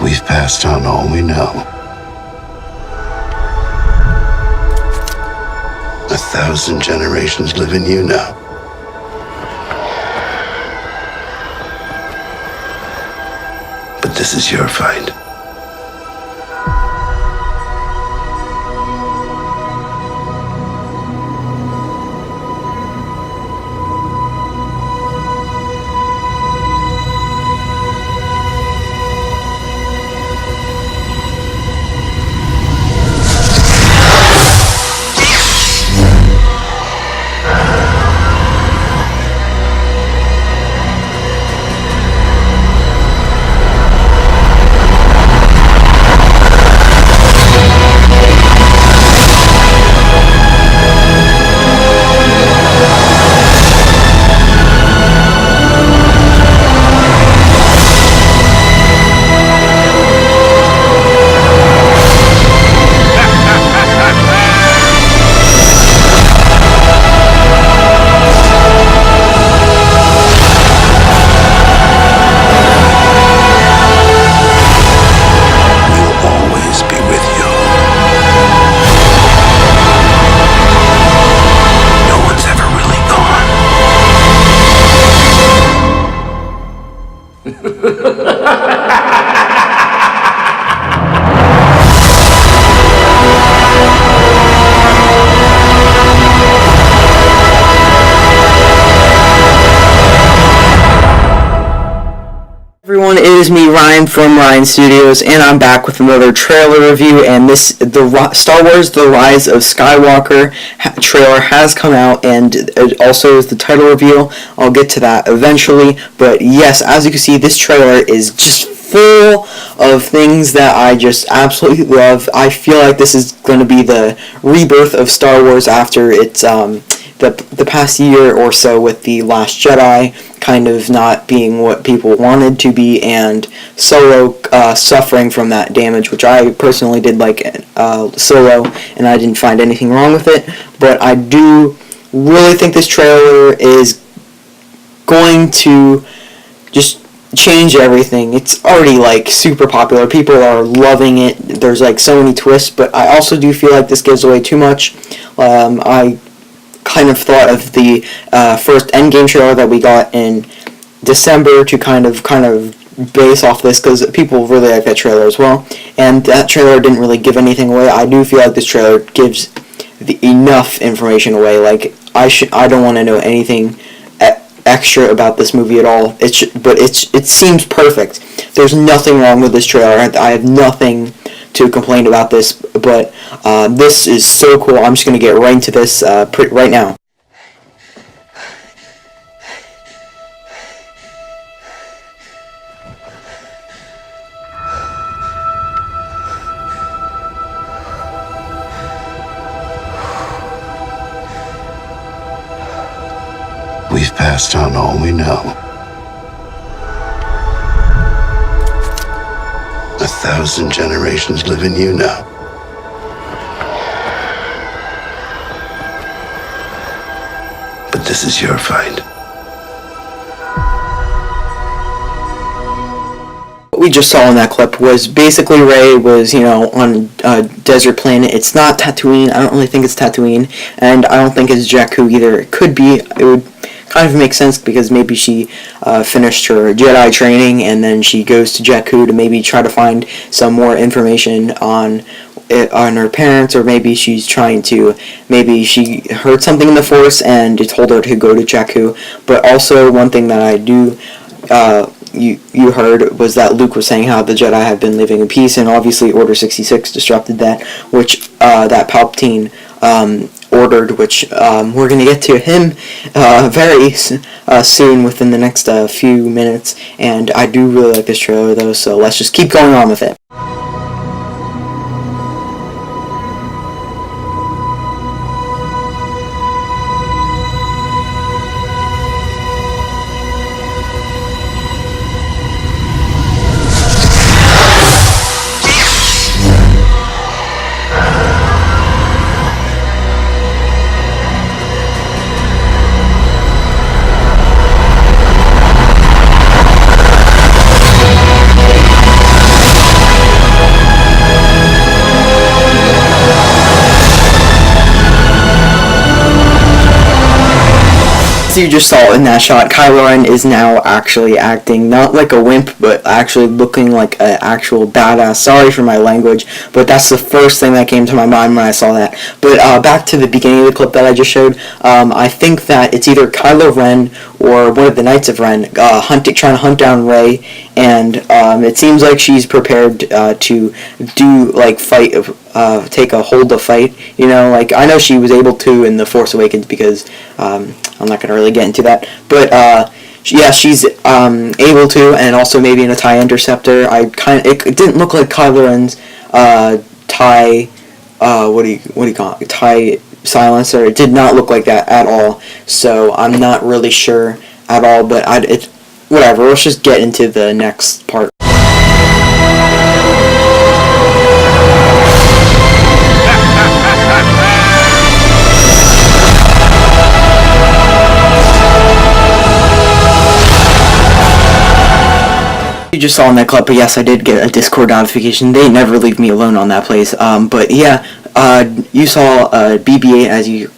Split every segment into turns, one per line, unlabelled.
We've passed on all we know. 1,000 generations live in you now. But this is your fight.
Everyone, it is me, Ryan from Ryan Studios, and I'm back with another trailer review. And the Star Wars: The Rise of Skywalker trailer has come out, and it also is the title reveal. I'll get to that eventually, but yes, as you can see, this trailer is just full of things that I just absolutely love. I feel like this is going to be the rebirth of Star Wars after its the past year or so with The Last Jedi kind of not being what people wanted to be, and Solo suffering from that damage, which I personally did like Solo, and I didn't find anything wrong with it. But I do really think this trailer is going to just change everything. It's already like super popular. People are loving it. There's like so many twists, but I also do feel like this gives away too much. I kind of thought of the first Endgame trailer that we got in December to kind of base off this, because people really like that trailer as well, and that trailer didn't really give anything away. I do feel like this trailer gives enough information away. Like I don't want to know anything extra about this movie at all. But it seems perfect. There's nothing wrong with this trailer. I have nothing to complain about this, but this is so cool. I'm just going to get right into this right now.
We've passed on all we know. 1,000 generations live in you now. But this is your fight.
What we just saw in that clip was basically Rey was, on a desert planet. It's not Tatooine. I don't really think it's Tatooine, and I don't think it's Jakku either. It could be. It would kind of make sense because maybe she finished her Jedi training and then she goes to Jakku to maybe try to find some more information on her parents, or maybe she's trying to, maybe she heard something in the Force and it told her to go to Jakku. But also one thing that I do you heard was that Luke was saying how the Jedi have been living in peace, and obviously Order 66 disrupted that, which that Palpatine ordered, which we're going to get to him very soon within the next few minutes. And I do really like this trailer though, so let's just keep going on with it. you just saw in that shot, Kylo Ren is now actually acting not like a wimp, but actually looking like an actual badass. Sorry for my language, but that's the first thing that came to my mind when I saw that. But back to the beginning of the clip that I just showed, I think that it's either Kylo Ren or one of the Knights of Ren trying to hunt down Rey, and it seems like she's prepared to fight, take a hold of fight. Like I know she was able to in The Force Awakens because I'm not gonna really get into that, but she's able to, and also maybe in a TIE Interceptor. It didn't look like Kylo Ren's TIE. What do you call it? TIE silencer. It did not look like that at all. So I'm not really sure at all. But whatever. Let's just get into the next part. You just saw in that clip, but yes, I did get a Discord notification. They never leave me alone on that place. But yeah, you saw BB-8 as you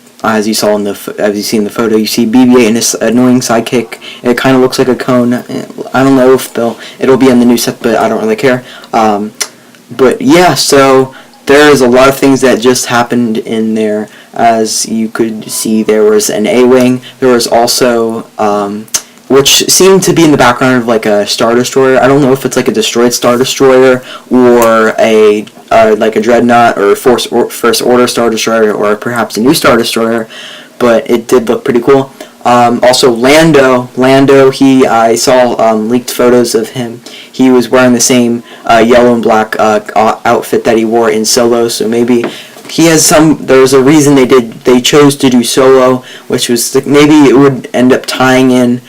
saw as you see in the photo. You see BB-8 and his annoying sidekick. It kind of looks like a cone. I don't know if it'll be on the new set, but I don't really care. But yeah, so there is a lot of things that just happened in there. As you could see, there was an A-wing. There was also which seemed to be in the background of like a Star Destroyer. I don't know if it's like a destroyed Star Destroyer or like a Dreadnought or First Order Star Destroyer or perhaps a new Star Destroyer, but it did look pretty cool. Also Lando, I saw leaked photos of him. He was wearing the same yellow and black outfit that he wore in Solo, so maybe he has there's a reason they chose to do Solo, which was maybe it would end up tying in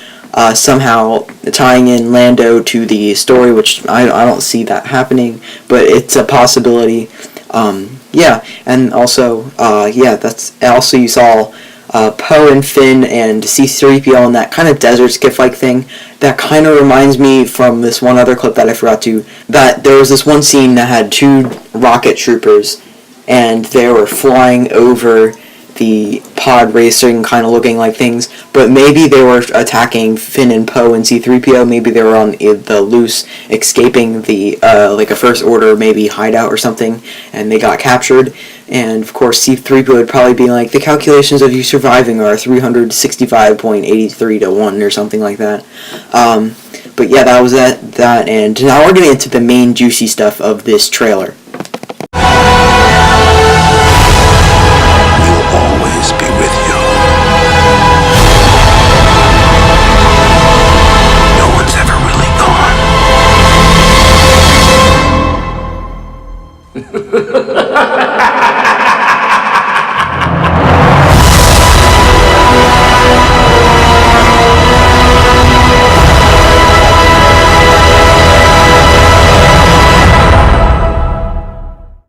Lando to the story, which I don't see that happening, but it's a possibility. Yeah, and also, that's also you saw Poe and Finn and C-3PO in that kind of desert skiff-like thing. That kind of reminds me from this one other clip that I forgot to, that there was this one scene that had two rocket troopers, and they were flying over the pod racing kind of looking like things, but maybe they were attacking Finn and Poe and C-3PO. Maybe they were on the loose, escaping the like a First Order maybe hideout or something, and they got captured. And of course C-3PO would probably be like, the calculations of you surviving are 365.83 to 1 or something like that. But yeah, that was that, and now we're getting into the main juicy stuff of this trailer.
Be with you. No one's ever really gone.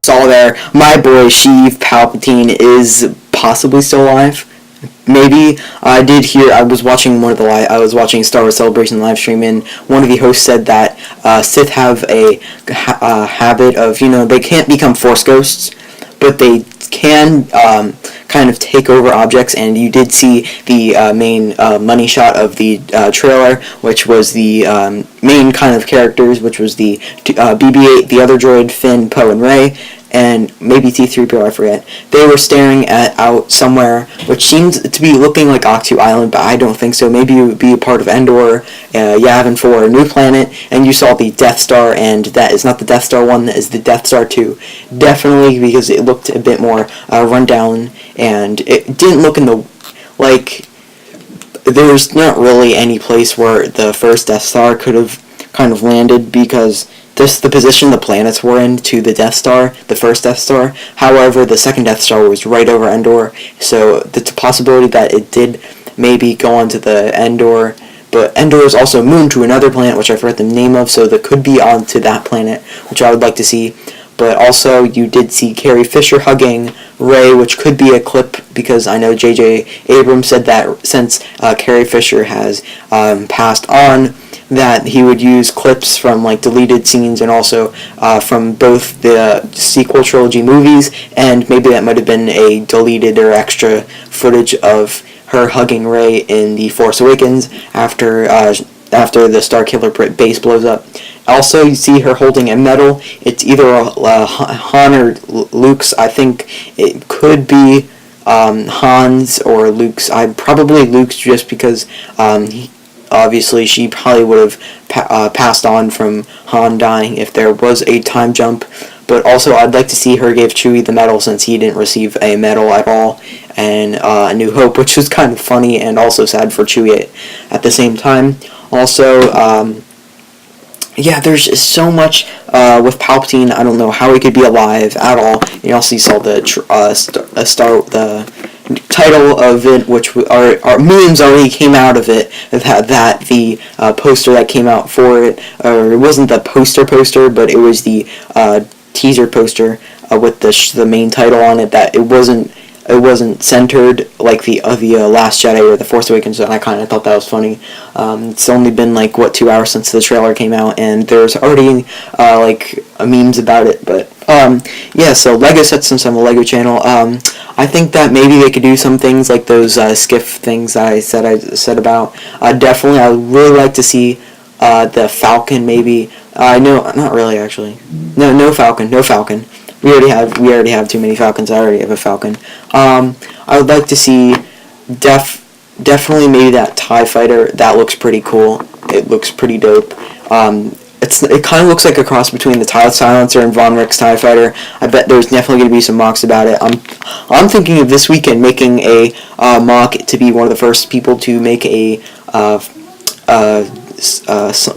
Saw there, my boy Sheev Palpatine is possibly still alive. Maybe I was watching Star Wars Celebration live stream, and one of the hosts said that Sith have a habit of, they can't become Force ghosts, but they can kind of take over objects, and you did see the main money shot of the trailer, which was the main kind of characters, which was the BB-8, the other droid, Finn, Poe, and Rey, and maybe T-3PO, I forget. They were staring out somewhere, which seems to be looking like Octu Island, but I don't think so. Maybe it would be a part of Endor, Yavin 4, a new planet, and you saw the Death Star, and that is not the Death Star 1, that is the Death Star 2. Definitely, because it looked a bit more run down, and it didn't look there's not really any place where the first Death Star could have kind of landed, because just the position the planets were in to the Death Star, the first Death Star. However, the second Death Star was right over Endor, so it's a possibility that it did maybe go onto the Endor, but Endor is also moon to another planet, which I forgot the name of, so that could be onto that planet, which I would like to see. But also, you did see Carrie Fisher hugging Rey, which could be a clip, because I know J.J. Abrams said that since Carrie Fisher has passed on, that he would use clips from deleted scenes and also from both the sequel trilogy movies, and maybe that might have been a deleted or extra footage of her hugging Rey in The Force Awakens after the Starkiller base blows up. Also, you see her holding a medal. It's either Han or Luke's. I think it could be Han's or Luke's. Probably Luke's, just because obviously she probably would have passed on from Han dying if there was a time jump. But also, I'd like to see her give Chewie the medal, since he didn't receive a medal at all, and A New Hope, which was kind of funny and also sad for Chewie at the same time. Also, yeah, there's just so much with Palpatine. I don't know how he could be alive at all. You also saw the title of it, which our memes already came out of it. That the poster that came out for it, or it wasn't the poster, but it was the teaser poster with the main title on it. That it wasn't centered like the Last Jedi or The Force Awakens, and I kind of thought that was funny. It's only been 2 hours since the trailer came out, and there's already memes about it. But yeah, so Lego sets themselves a Lego channel. I think that maybe they could do some things like those skiff things that I said about. Definitely, I would really like to see the Falcon. Maybe no, not really actually. No Falcon. We already have too many Falcons. I already have a Falcon. I would like to see definitely maybe that TIE fighter. That looks pretty cool. It looks pretty dope. It kind of looks like a cross between the TIE Silencer and Von Richt's TIE fighter. I bet there's definitely going to be some mocks about it. I'm thinking of this weekend making a mock to be one of the first people to make a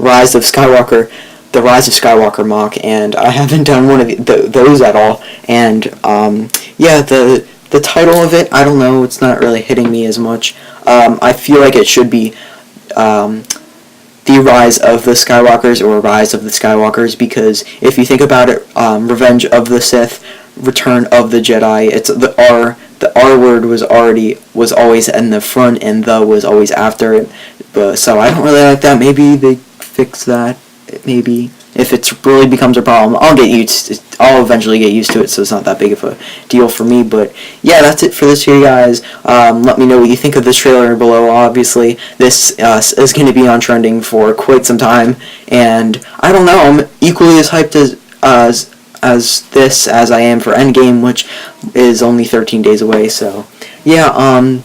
Rise of Skywalker. The Rise of Skywalker mock, and I haven't done one of those at all. And yeah, the title of it, I don't know, it's not really hitting me as much. I feel like it should be The Rise of the Skywalkers or Rise of the Skywalkers, because if you think about it, Revenge of the Sith, Return of the Jedi, it's the R word was always in the front, and the was always after it. But so I don't really like that. Maybe they fix that. Maybe if it really becomes a problem, I'll eventually get used to it, so it's not that big of a deal for me. But yeah, that's it for this video, guys. Let me know what you think of this trailer below. Obviously, this is going to be on trending for quite some time, and I don't know, I'm equally as hyped as I am for Endgame, which is only 13 days away. So yeah,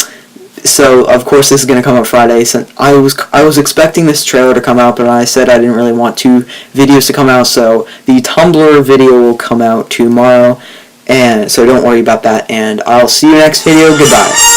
so of course this is gonna come out Friday. Since I was expecting this trailer to come out, but I said I didn't really want 2 videos to come out. So the Tumblr video will come out tomorrow, and so don't worry about that. And I'll see you next video. Goodbye.